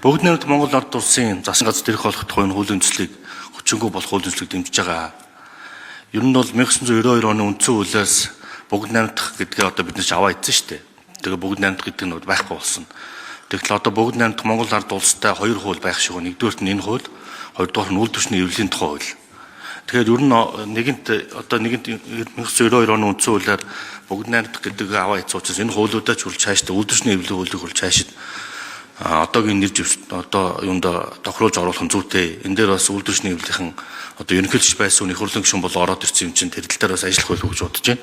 Бүгд найрамдах Монгол ард улсын засан газар дээрх болох тухайн хуулийн төслийг хүчингүй болох хуулийн төслийг дэмжиж байгаа. Ер нь бол 1992 оны үндсэн хуулиас бүгд найрамдах гэдгээ одоо бид нар аваа идсэн шүү дээ. Тэгээ бүгд найрамдах гэдэг нь байхгүй болсон. Тэгэхээр одоо бүгд найрамдах Монгол ард улстай хоёр хууль байх шиг байна. Нэгдүгээрт нь энэ хууль, хоёрдугаар нь үйл төсний эвлэлийн тухай хууль. Тэгэхээр ер нь нэгэнт 1992 оны үндсэн хуулиар бүгд найрамдах гэдэг аваа идсэн учраас энэ хуулиудаа ч хүрч хааштай үйл төсний эвлэлийн хуулийг хүрч хаашид одоогийн нэр живс одоо юунд тохируулж оруулах нь зүйтэй. Энэ дээр бас үйлдвэрчний эвлэлийн одоо ерөнхийлөгч байсан их хурлын гишүүн бол ороод ирсэн юм чинь тэр тал дээр бас ажиллах байлгүй гэж бодож байна.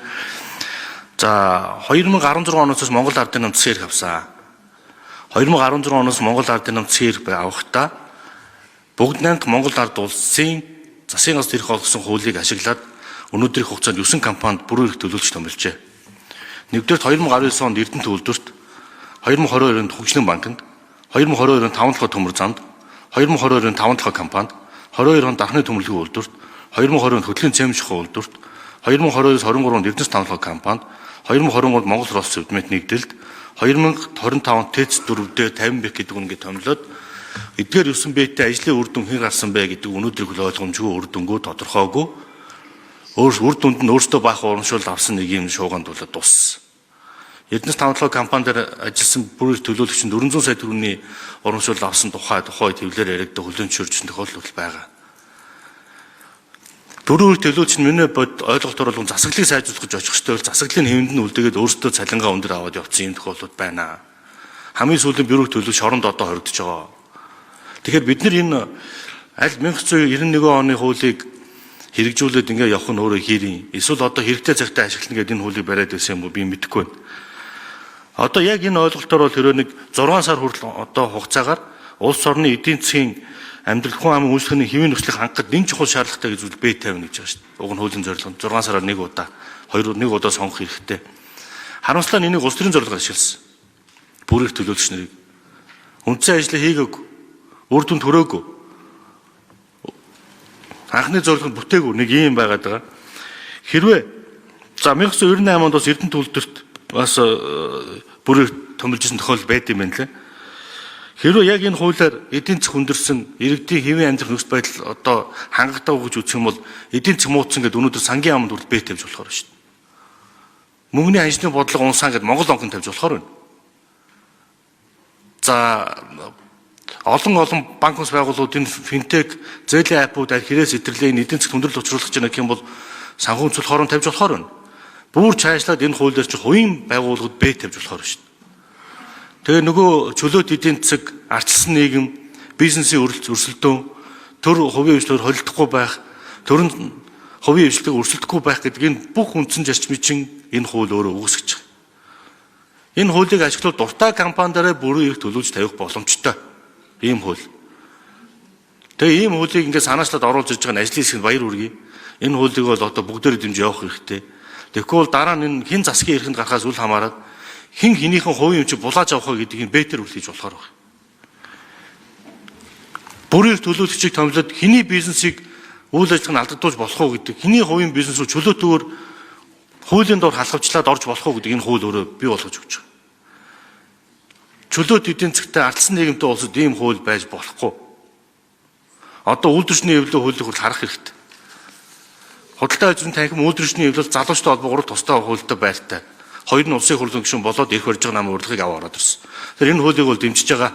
За 2016 оноос Монгол ардын намт засгийн эрх авсан. 2016 оноос Монгол ардын намт засгийн эрх авахдаа бүгд найрамдах Монгол ард улсын засгийн газар ирэх болсон хуулийг ашиглаад өнөөдрийн хугацаанд 9 компанид бүрэн эрх төлөөлж томилжээ. Нэгдүгээр 2019 онд Эрдэнэт үйлдвэрт, 2022 онд Хөгжлийн банкнд, 2022 онд 5 төмөр замд, 2022 онд 5 компанид, 22 онд Анхны төмөрлөгийн үйлдвэрт, 2020 онд Хөдлийн цэм шухуу үйлдвэрт, 2022-с 23 онд Эрдэнэс 5 компанид, 2020 онд Монгол Рос Сэвдмэт нэгдэлд, 2025 ТЭЦ 4-д 50 бэх гэдэг үнгээ томилоод эдгээр 9 бэтэй ажлын үр дүн хэн гарсан бэ гэдэг өнөөдрийг ойлгомжгүй үр дүнгөө тодорхойгүй үр дүнд нь өөртөө баах урамшуул авсан нэг юм шууганд болоод дууссан. Эрдэнэс 5 компанидэр ажилласан бүрээр төлөөлөгч нь 400 сая төгрөгийн урамшуул авсан тухай хэвлэлээр яригддаг хүлээн зөвшөөрсөн тохиолдол байгаа. Дөрөв төлөөлөгч нь миний бод ойлголтоор бол засаглалыг сайжруулах гэж очих ёстой бол засаглалын хэвэнд нь үлдээгээд өөртөө цалингаа өндөр аваад явуулсан юм тохиолдол байна. Хамгийн сүүлийн бюро төлөөлөгч хоронд одоо хоригдож байгаа. Тэгэхээр бид нар энэ аль 1991 оны хуулийг хэрэгжүүлээд ингээ явах нь өөрөө хийрийн. Эсвэл одоо хэрэгтэй цагтаа ашиглана гэдэг энэ хуулийг бариад байсан юм уу би мэдэхгүй байна. Одоо яг энэ ойлголтоор бол тэрөө нэг 6 сар хүртэл одоо хугацаагаар улс орны эдийн засгийн амьдрал хүн амын үйлчлэхний хэвийн нөхцөлийг хангахад нэг чухал шаардлагатай гэж үл Б50 гэж байгаа шүү дээ. Уг нь хуулийн зорилго 6 сараар нэг удаа сонгох хэрэгтэй. Харамслаа нь энийг улс төрийн зорилгоор ашигласан. Бүрээр төлөөлөгч нарыг үндсэн ажлыг хийгээгүй, үр дүнд хүрээгүй. Анхны зорилго нь бүтээгүй нэг юм байгаад байгаа. Хэрвээ за 1998 онд бас Эрдэнэт үйлдвэрт бас бүрээр томилжсэн тохиолдол байд юм байна лээ. Хэрвээ яг энэ хуулиар эдийн засаг хүндэрсэн иргэдийн хэвийн амьдрах нөхцөл байдал одоо хангалттай гэж үзэх юм бол эдийн засаг муутсан гэдэг өнөөдөр сангийн аманд хүртэл бэй тавьж болохоор шүү дээ. Мөнгөний ханшны бодлого унсаа гэдэг Монгол банкнд тавьж болохоор байна. За олон банк ус байгууллагууд энэ финтек, зээлийн апууд хэрээс идэрлээ эдийн засагт хүндрэл учруулах гэж нэг юм бол санхүү нөхцөл хорон тавьж болохоор байна. Бүр цаашлаад энэ хуулиар чи хувийн байгууллагууд бэй тавьж болохоор шүү дээ. Тэгээ нөгөө чөлөөт эдийн засаг, ардчилсан нийгэм, бизнесийн өрсөлдөөн, төр хувийн хвшлээр холилдохгүй байх, төрөнд хувийн хвшлийг өрсөлдөхгүй байх гэдэг энэ бүх үндсэн зарчмын энэ хууль өөрөө үүсгэж байгаа. Энэ хуулийг ашиглаад дуртай компаниараа бүрэн эрх төлөвлөж тавих боломжтой. Ийм хууль. Тэгээ ийм хуулийг ингээд санаачлаад оруулж ирж байгаа нь ажлын хэсгэнд баяр хүргэе. Энэ хуулийг бол одоо бүгдээр дэмжиж явах хэрэгтэй. Тэгэхгүй бол дараа нь энэ хэн засгийн эрхэнд гарахаас үл хамааран хэн хинийхэн хувийн өмчийг булааж авах гэдгийг бэтэр үлээж болохоор байна. Бүрээр төлөөлөгчийг томилоод хэний бизнесийг үйл ажиллагаанд алдагдуулж болох уу гэдэг, хэний хувийн бизнес рүү чөлөөтөөр хуулийн дор халахвчлаад орж болох уу гэдэг энэ хууль өөрөө бий болгож өгч байгаа. Чөлөөт эдийн засгтай ардсан нийгэмтэй улсад ийм хууль байж болохгүй. Одоо үйлдвэрчний эвлэлийн хуулийг хүртэл харах хэрэгтэй. Худалдаа ажлын танхим үйлдвэрчний эвлэл залуучтай холбоогоор тусдаа хуультай байртай. Хоёр нь улсын хурлын гишүүн болоод ирэх барьж байгаа намын урилгыг аваад ороод ирсэн. Тэгэхээр энэ хуулийг бол дэмжиж байгаа.